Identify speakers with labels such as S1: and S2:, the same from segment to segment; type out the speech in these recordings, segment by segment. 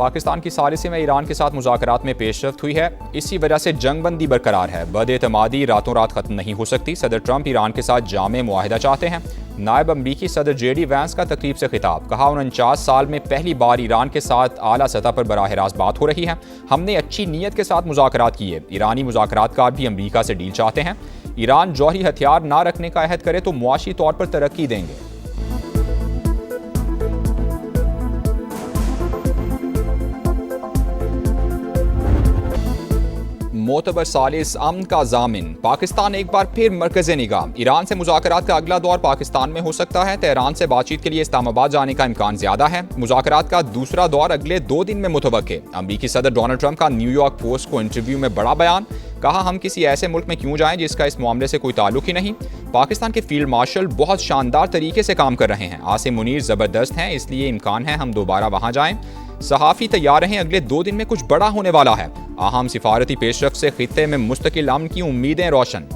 S1: पाकिस्तान की सालिसी में ईरान के साथ मुज़ाकरात में पेशरफ्त हुई है। इसी वजह से जंगबंदी बरकरार है। बद-एतमादी रातों रात खत्म नहीं हो सकती। सदर ट्रंप ईरान के साथ जामे मुआहिदा चाहते हैं। नायब अमरीकी सदर JD वैंस का तकरीब से खिताब, कहा 49 साल में पहली बार ईरान के साथ आला सतह पर बराह रास्त बात हो रही है। हमने अच्छी नीयत के साथ मुज़ाकरात किए। ईरानी मुज़ाकरातकार भी अमरीका से डील चाहते हैं। ईरान जौहरी हथियार ना रखने का अहद करे तो मुआशी तौर पर तरक्की देंगे। मोतबर सालिस अमन का जामिन, पाकिस्तान एक बार फिर मरकज़ निगाह। ईरान से मुज़ाकरात का अगला दौर पाकिस्तान में हो सकता है। तेहरान से बातचीत के लिए इस्लामाबाद जाने का इम्कान ज्यादा है। मुज़ाकरात का दूसरा दौर अगले 2 दिन में मुतवक्के। अमरीकी सदर डोनाल्ड ट्रंप का न्यूयॉर्क पोस्ट को इंटरव्यू में बड़ा बयान, कहा हम किसी ऐसे मुल्क में क्यों जाएं जिसका इस मामले से कोई ताल्लुक ही नहीं। पाकिस्तान के फील्ड मार्शल बहुत शानदार तरीके से काम कर रहे हैं। आसिम मुनीर ज़बरदस्त हैं, इसलिए इम्कान है हम दोबारा वहाँ जाएं। सहाफ़ी तैयार रहें, अगले 2 दिन में कुछ बड़ा होने वाला है। अहम सिफारती पेशरफ्त से खित्ते में मुस्तकिल अमन की उम्मीदें रोशन।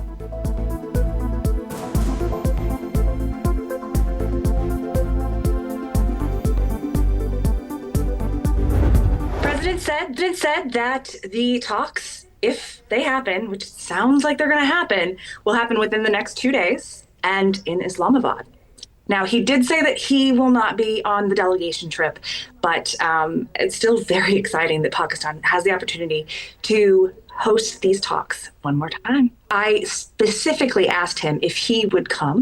S2: President said that the talks, if they happen, which sounds like they're going to happen, will happen within the next 2 days and in Islamabad. Now, he did say that he will not be on the delegation trip, but it's still very exciting that Pakistan has the opportunity to host these talks one more time. I specifically asked him if he would come,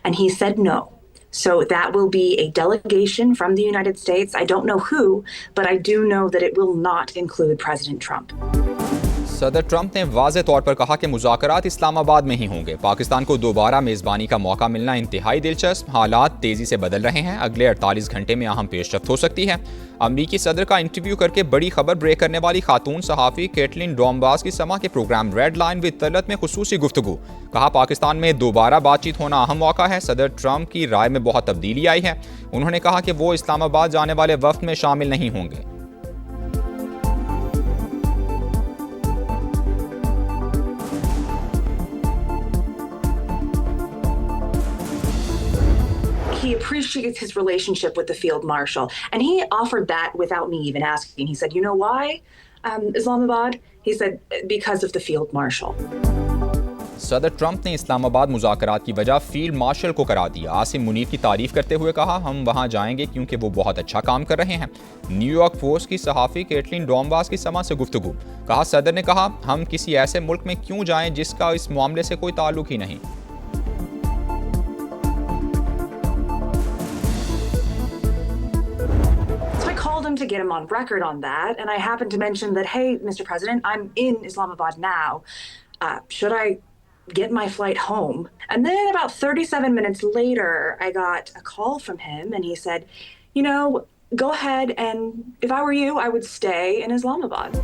S2: and he said no. So that will be a delegation from the United States. I don't know who, but I do know that it will not include President Trump.
S1: सदर Trump ने वाज़े तौर पर कहा कि मुज़ाकरात इस्लामाबाद में ही होंगे। पाकिस्तान को दोबारा मेज़बानी का मौका मिलना इंतहाई दिलचस्प। हालात तेज़ी से बदल रहे हैं। अगले 48 घंटे में अहम पेशरफ्त हो सकती है। अमरीकी सदर का इंटरव्यू करके बड़ी खबर ब्रेक करने वाली खातून सहाफ़ी कैटलिन डोम्बास की समा के programme red line with Talat में खुसूसी गुफ्तगू, कहा पाकिस्तान में दोबारा बातचीत होना अहम मौका है। सदर ट्रंप की राय में बहुत तब्दीली आई है। उन्होंने कहा कि वो इस्लामाबाद जाने वाले वफ्द में शामिल नहीं होंगे।
S2: He appreciates his relationship with the field marshal, and he offered that without me even asking. He said, you know why, Islamabad? He said, because of the field marshal.
S1: सदर ट्रंप ने इस्लामाबाद मुज़ाकरात की वजह फील्ड मार्शल को करार दिया। आसिम मुनीर की तारीफ करते हुए कहा हम वहां जाएंगे क्योंकि वो बहुत अच्छा काम कर रहे हैं। न्यूयॉर्क पोस्ट की सहाफ़ी कैटलिन डोम्बास की समा से गुफ्तगू, कहा सदर ने कहा हम किसी ऐसे मुल्क में क्यों जाएं जिसका इस मामले से कोई ताल्लुक ही नहीं।
S2: To get him on record on that, and I happened to mention that, hey, Mr. President, I'm in Islamabad now. Should I get my flight home? And then about 37 minutes later, I got a call from him, and he said, you know, go ahead, and if I were you, I would stay in Islamabad.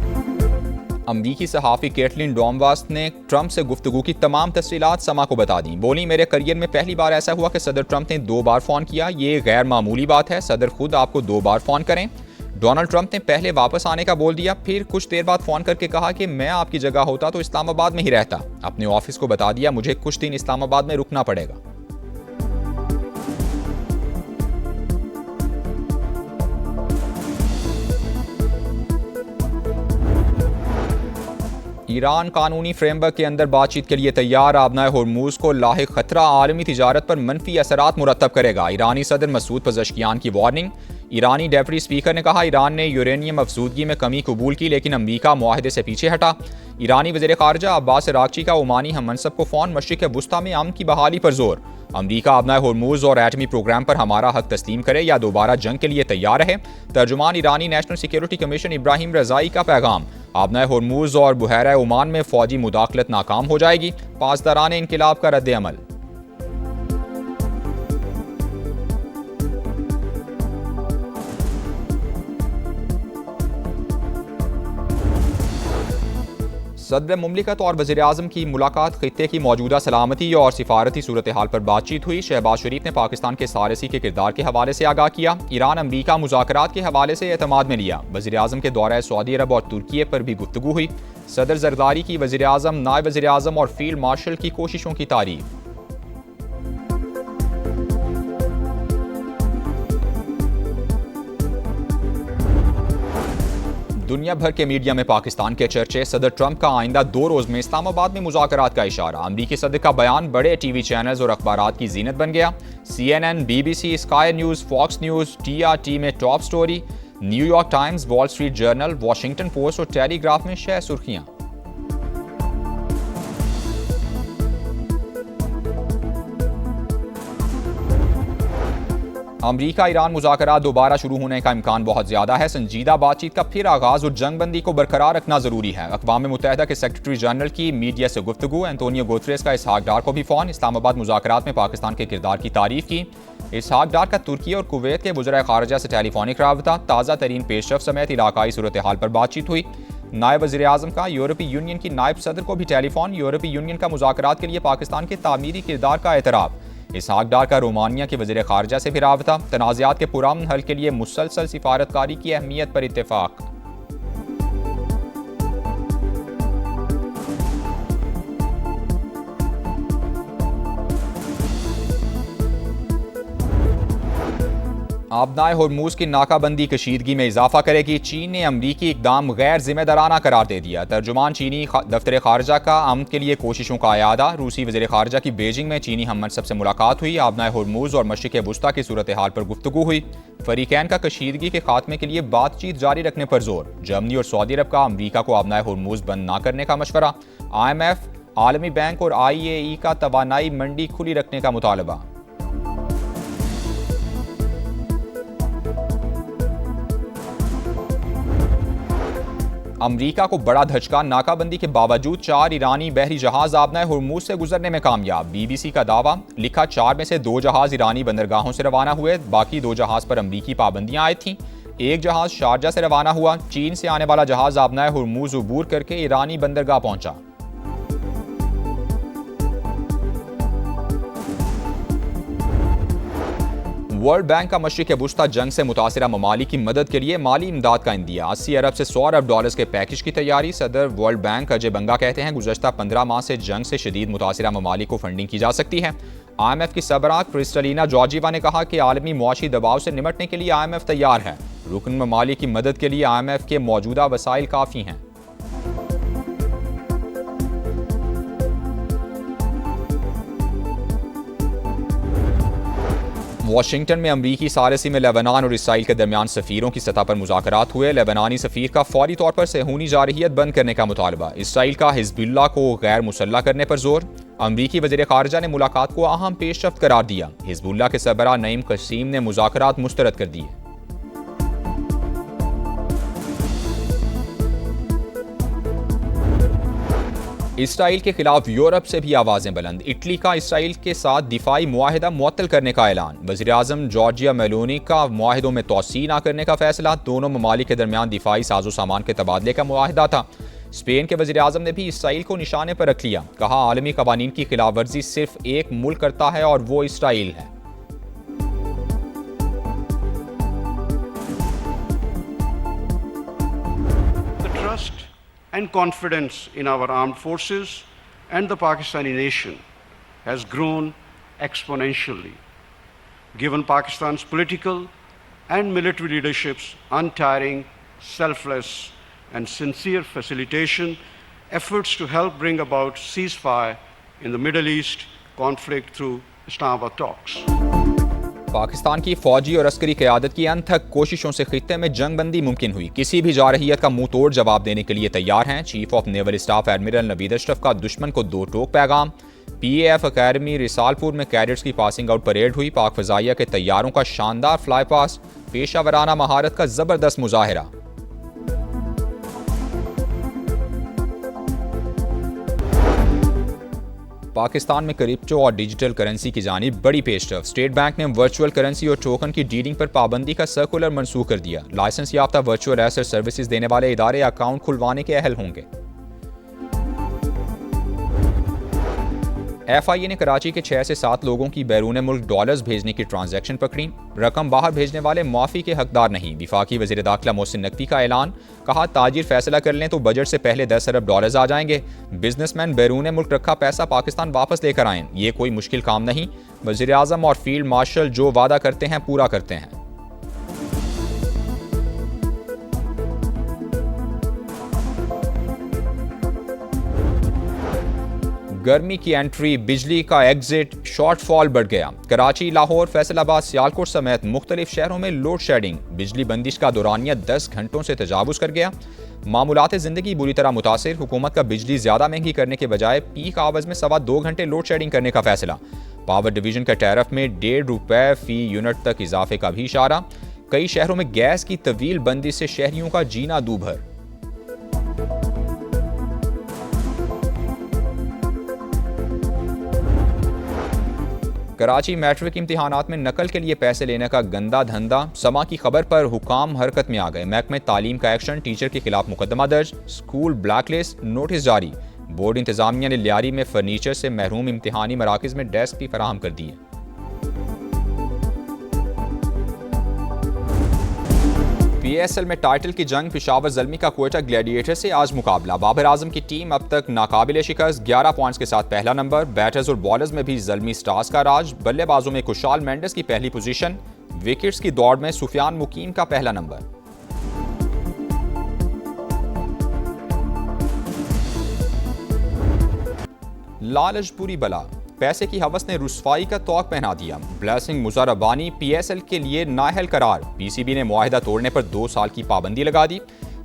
S1: अमरीकी सहाफ़ी Caitlin डोम्बास ने Trump से गुफ्तगू की तमाम तफसीलात समा को बता दी। बोली मेरे करियर में पहली बार ऐसा हुआ कि सदर ट्रंप ने 2 बार फ़ोन किया। ये गैर मामूली बात है। सदर खुद आपको 2 बार फ़ोन करें। डोनाल्ड ट्रंप ने पहले वापस आने का बोल दिया, फिर कुछ देर बाद फ़ोन करके कहा कि मैं आपकी जगह होता तो इस्लामाबाद में ही रहता। अपने ऑफिस को बता दिया मुझे कुछ दिन इस्लामाबाद में रुकना पड़ेगा। ईरान कानूनी फ्रेमवर्क के अंदर बातचीत के लिए तैयार। आबनाए होर्मुज को लाहिक खतरा आलमी तिजारत पर मनफी असरात मुरतब करेगा। ईरानी सदर मसूद पज़ेश्कियान की वार्निंग। ईरानी डेप्टी स्पीकर ने कहा ईरान ने यूरेनियम अफसूदगी में कमी कबूल की लेकिन अमरीका मुआहदे से पीछे हटा। ईरानी वज़ीर ख़ारजा अब्बास अराग़ची का ओमानी हम मनसब को फ़ौन मशरिक़ वुस्ता में अमन की बहाली पर जोर। अमरीका आबनाए होर्मुज और एटमी प्रोग्राम पर हमारा हक तस्लीम करे या दोबारा जंग के लिए तैयार रहे। तर्जुमान ईरानी नेशनल सिक्योरिटी कमीशन इब्राहिम रज़ाई का पैगाम, आबनाए होर्मुज और बुहैरा ओमान में फ़ौजी मुदाखलत नाकाम हो जाएगी। पासदारान इनकिलाब का रद्द अमल। सदर मुमलिकत और वज़ीर-ए-आज़म की मुलाकात, खित्ते की मौजूदा सलामती और सिफारती सूरत हाल पर बातचीत हुई। शहबाज शरीफ ने पाकिस्तान के सारसी के किरदार के हवाले से आगाह किया। ईरान अमरीका मुज़ाकरात के हवाले से एतमाद में लिया। वज़ीर-ए-आज़म के दौरे सऊदी अरब और तुर्की पर भी गुफ्तगू हुई। सदर जरदारी की वज़ीर-ए-आज़म, नायब वज़ीर-ए-आज़म और फील्ड मार्शल की कोशिशों की तारीफ। दुनिया भर के मीडिया में पाकिस्तान के चर्चे, सदर ट्रंप का आइंदा 2 रोज में इस्लामाबाद में मुज़ाकरात का इशारा, अमरीकी सदर का बयान बड़े टीवी चैनल्स और अखबारात की जीनत बन गया। CNN, BBC, sky news, fox news, TRT में top story, New York times, wall street journal, Washington post और टेलीग्राफ में शह सुर्खियां। अमरीका ईरान मुज़ाकरात दोबारा शुरू होने का इम्कान बहुत ज़्यादा है। संजीदा बातचीत का फिर आगाज़ और जंगबंदी को बरकरार रखना ज़रूरी है। अक़वाम मुत्तहिदा के सेक्रेटरी जनरल की मीडिया से गुफ्तगू, एंटोनियो गुतरेस का इसहाक डार को भी फ़ोन, इस्लामाबाद मुज़ाकरात में पाकिस्तान के किरदार की तारीफ की। इसहाक डार का तुर्की और कुवैत के वज़ीर ख़ारिजा से टेलीफोनिक रबता, ताज़ा तरीन पेशरफ समेत इलाकाई सूरत हाल पर बातचीत हुई। नायब वज़ीर आज़म का यूरोपीय यूनियन की नायब सदर को भी टेलीफोन, यूरोपीय यूनियन का मुज़ाकरात के लिए पाकिस्तान के तामीरी किरदार का एतराफ़। इसहाक डार का रोमानिया के वज़ीर ख़ारिजा से भी राबता, तनाज़ात के पुरअमन हल के लिए मुसलसल सिफारतकारी की अहमियत पर इत्तेफाक। आबनाए होर्मुज़ की नाकाबंदी कशीदगी में इजाफा करेगी। चीन ने अमरीकी इकदाम गैर जिम्मेदाराना करार दे दिया। तर्जुमान चीनी दफ्तर खारजा का अमन के लिए कोशिशों का अयादा, रूसी वज़ीर खारजा की बीजिंग में चीनी हम मनसब से मुलाकात हुई। आबनाए होर्मुज़ और मशरिक़ वुस्ता की सूरत हाल पर गुफ्तगू हुई। फ़रीक़ैन का कशीदगी के खात्मे के लिए बातचीत जारी रखने पर जोर। जर्मनी और सऊदी अरब का अमरीका को आबनाए होर्मुज़ बंद न करने का मशवरा। IMF, आलमी बैंक और IAE का तवानाई मंडी खुली रखने का मुतालबा। अमरीका को बड़ा धचका, नाकाबंदी के बावजूद 4 ईरानी बहरी जहाज आबनाए होर्मुज़ से गुजरने में कामयाब। BBC का दावा, लिखा 4 में से 2 जहाज ईरानी बंदरगाहों से रवाना हुए, बाकी 2 जहाज पर अमरीकी पाबंदियां आयद थीं। एक जहाज शारजा से रवाना हुआ। चीन से आने वाला जहाज आबनाए होर्मुज़ अबूर करके ईरानी बंदरगाह पहुंचा। वर्ल्ड बैंक का मशरिक़ वुस्ता जंग से मुतासिरा ममालिक की मदद के लिए माली इमदाद का इंदिया। 80 अरब से 100 अरब डॉलर्स के पैकेज की तैयारी। सदर वर्ल्ड बैंक अजय बंगा कहते हैं, गुज़श्ता 15 माह से जंग से शदीद मुतासिरा ममालिक को फंडिंग की जा सकती है। IMF की सरबराह क्रिस्टलिना जॉर्जिवा ने कहा कि आलमी मुआशी दबाव से निपटने के लिए IMF तैयार है। रुकन ममालिक की मदद के लिए IMF के मौजूदा वसाइल काफ़ी हैं। वाशिंगटन में अमरीकी सारसी में लेबनान और इसराइल के दरमियान सफ़ीरों की सतह पर मुज़ाकरात हुए। लेबनानी सफ़ीर का फौरी तौर पर सेहूनी जारहियत बंद करने का मुतालबा। इसराइल का हिज़्बुल्लाह को गैर मुसल्लह करने पर जोर। अमरीकी वज़ीर ख़ारिजा ने मुलाकात को अहम पेशरफ्त करार दिया। हिज़्बुल्लाह के सरबराह नईम क़सीम ने मुज़ाकरात मुस्तरद कर दिए। इसराइल के खिलाफ यूरोप से भी आवाजें बुलंद। इटली का इसराइल के साथ दिफाई मुआहिदा मुअत्तल करने का ऐलान। वज़ीर आज़म जॉर्जिया मेलोनी का मुआहिदों में तोसी न करने का फैसला। दोनों ममालिक के दरमियान दिफाई साजो सामान के तबादले का मुआहिदा था। स्पेन के वज़ीर आज़म ने भी इसराइल को निशाने पर रख लिया। कहा, आलमी कवानीन की खिलाफ वर्जी सिर्फ एक मुल्क करता है और वो इसराइल है।
S3: And confidence in our armed forces and the Pakistani nation has grown exponentially. Given Pakistan's political and military leadership's untiring, selfless and sincere facilitation efforts to help bring about ceasefire in the Middle East conflict through Islamabad talks.
S1: Pakistan की फौजी और अस्करी क़यादत की अनथक कोशिशों से खित्ते में जंगबंदी मुमकिन हुई। किसी भी जारहियत का मुंह तोड़ जवाब देने के लिए तैयार हैं। Chief of naval staff admiral Naveed Ashraf का दुश्मन को 2 टोक पैगाम। PAF अकेडमी रिसालपुर में कैडेट्स की पासिंग आउट परेड हुई। पाक फ़ज़ाइया के तैयारों का शानदार फ्लाई पास। पेशावराना महारत का ज़बरदस्त मुजाहिरा। पाकिस्तान में क्रिप्टो और डिजिटल करेंसी की जानिब बड़ी पेशरफ। स्टेट बैंक ने वर्चुअल करेंसी और टोकन की डीलिंग पर पाबंदी का सर्कुलर मनसूख कर दिया। लाइसेंस याफ्ता वर्चुअल एसेट सर्विसेज देने वाले इदारे अकाउंट खुलवाने के अहल होंगे। FIA ने कराची के 6 से 7 लोगों की बैरून मुल्क डॉलर्स भेजने की ट्रांजैक्शन पकड़ी। रकम बाहर भेजने वाले माफ़ी के हकदार नहीं। वफाकी वज़ीर दाखिला मोहसिन नकवी का ऐलान। कहा, ताजिर फैसला कर लें तो बजट से पहले 10 अरब डॉलर्स आ जाएंगे। बिजनेसमैन बैरून मुल्क रखा पैसा पाकिस्तान वापस लेकर आएं, ये कोई मुश्किल काम नहीं। वज़ीर आज़म और फील्ड मार्शल जो वादा करते हैं पूरा करते हैं। गर्मी की एंट्री, बिजली का एग्जिट, शॉर्टफॉल बढ़ गया। कराची, लाहौर, फैसलाबाद, सियालकोट समेत मुख्तलिफ शहरों में लोड शेडिंग, बिजली बंदिश का दौरानिया 10 घंटों से तजावुज़ कर गया। मामूलात ज़िंदगी बुरी तरह मुतासिर, हुकूमत का बिजली ज़्यादा महंगी करने के बजाय पीक आवर्स में 2.25 घंटे लोड शेडिंग करने का फैसला। पावर डिवीजन का टैरिफ में ₹1.5 फी यूनिट तक इजाफे का भी इशारा। कई शहरों में गैस की तवील बंदी से शहरियों का जीना दूभर। कराची मैट्रिक इम्तिहानात में नकल के लिए पैसे लेने का गंदा धंधा, समा की खबर पर हुकाम हरकत में आ गए। महकमे तालीम का एक्शन, टीचर के खिलाफ मुकदमा दर्ज, स्कूल ब्लैकलिस्ट, नोटिस जारी। बोर्ड इंतजामिया ने लियारी में फर्नीचर से महरूम इम्तिहानी मराकज़ में डेस्क भी फराहम कर दिए। PSL में टाइटल की जंग, पेशावर ज़ल्मी का क्वेटा ग्लैडिएटर से आज मुकाबला। बाबर आजम की टीम अब तक नाकाबिले शिकस्त, 11 पॉइंट्स के साथ पहला नंबर। बैटर्स और बॉलर्स में भी ज़ल्मी स्टार्स का राज। बल्लेबाजों में कुशाल मेंडेस की पहली पोजीशन, विकेट्स की दौड़ में सुफियान मुकीम का पहला नंबर। लालच बुरी बला, पैसे की हवस ने रुसवाई का तौक पहना दिया। ब्लेसिंग मुज़ारबानी PSL के लिए नाअहल करार, PCB ने मुआहिदा तोड़ने पर 2 साल की पाबंदी लगा दी।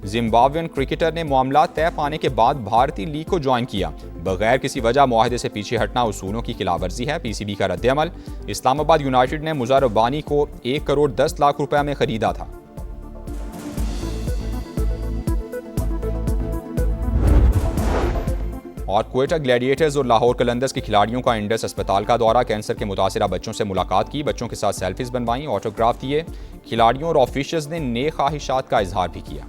S1: जिम्बाब्वियन क्रिकेटर ने मामला तय पाने के बाद भारतीय लीग को ज्वाइन किया। बगैर किसी वजह मुआहिदे से पीछे हटना उसूलों की खिलाफवर्जी है, PCB का रद्द-ए-अमल। इस्लामाबाद यूनाइटेड ने मुज़ारबानी को 1 करोड़ 10 लाख रुपए में खरीदा था। और क्वेटा ग्लैडिएटर्स और लाहौर कलंदर्स के खिलाड़ियों का इंडस अस्पताल का दौरा, कैंसर के मुतासिरा बच्चों से मुलाकात की, बच्चों के साथ सेल्फीज बनवाई, ऑटोग्राफ दिए। खिलाड़ियों और ऑफिशियल्स ने नेक ख्वाहिशात का इजहार भी किया।